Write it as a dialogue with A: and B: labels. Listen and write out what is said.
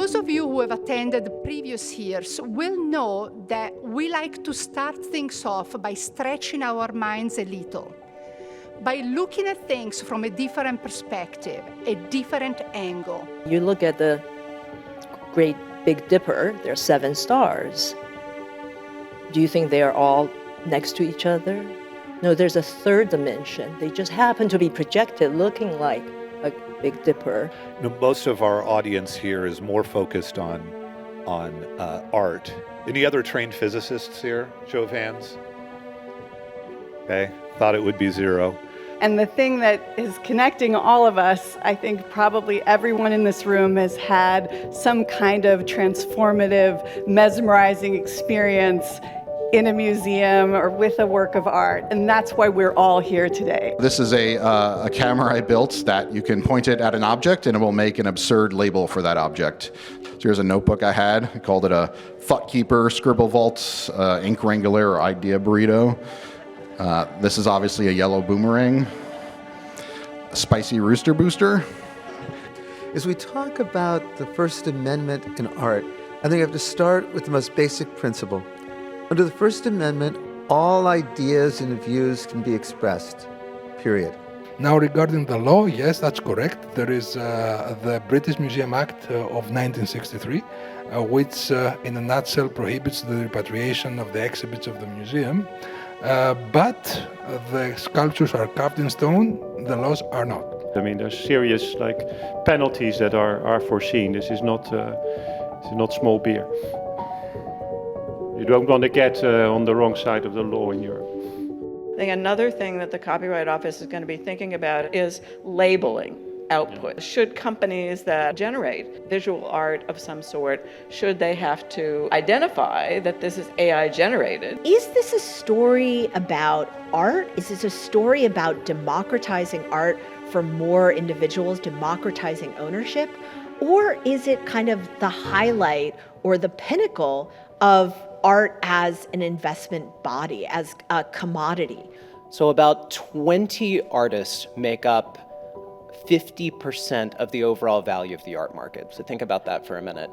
A: Those of you who have attended the previous years will know that we like to start things off by stretching our minds a little, by looking at things from a different perspective, a different angle.
B: You look at the Great Big Dipper, there are 7 stars. Do you think they are all next to each other? No, there's a third dimension. They just happen to be projected looking like a Big Dipper.
C: Most of our audience here is more focused on art. Any other trained physicists here? Show of hands. Okay, thought it would be 0.
D: And the thing that is connecting all of us, I think probably everyone in this room has had some kind of transformative, mesmerizing experience in a museum or with a work of art. And that's why we're all here today.
E: This is a camera I built that you can point it at an object and it will make an absurd label for that object. So here's a notebook I had. I called it a Thought Keeper, Scribble Vault, Ink Wrangler, or Idea Burrito. This is obviously a yellow boomerang, a spicy rooster booster.
F: As we talk about the First Amendment in art, I think we have to start with the most basic principle. Under the First Amendment, all ideas and views can be expressed, period.
G: Now, regarding the law, yes, that's correct. There is the British Museum Act of 1963, which in a nutshell prohibits the repatriation of the exhibits of the museum. But the sculptures are carved in stone, the laws are not.
H: I mean, there's serious penalties that are foreseen. This is not small beer. You don't want to get on the wrong side of the law in Europe.
I: I think another thing that the Copyright Office is going to be thinking about is labeling output. Should companies that generate visual art of some sort, should they have to identify that this is AI generated?
J: Is this a story about art? Is this a story about democratizing art for more individuals, democratizing ownership? Or is it kind of the highlight or the pinnacle of art as an investment body, as a commodity?
K: So about 20 artists make up 50% of the overall value of the art market. So think about that for a minute.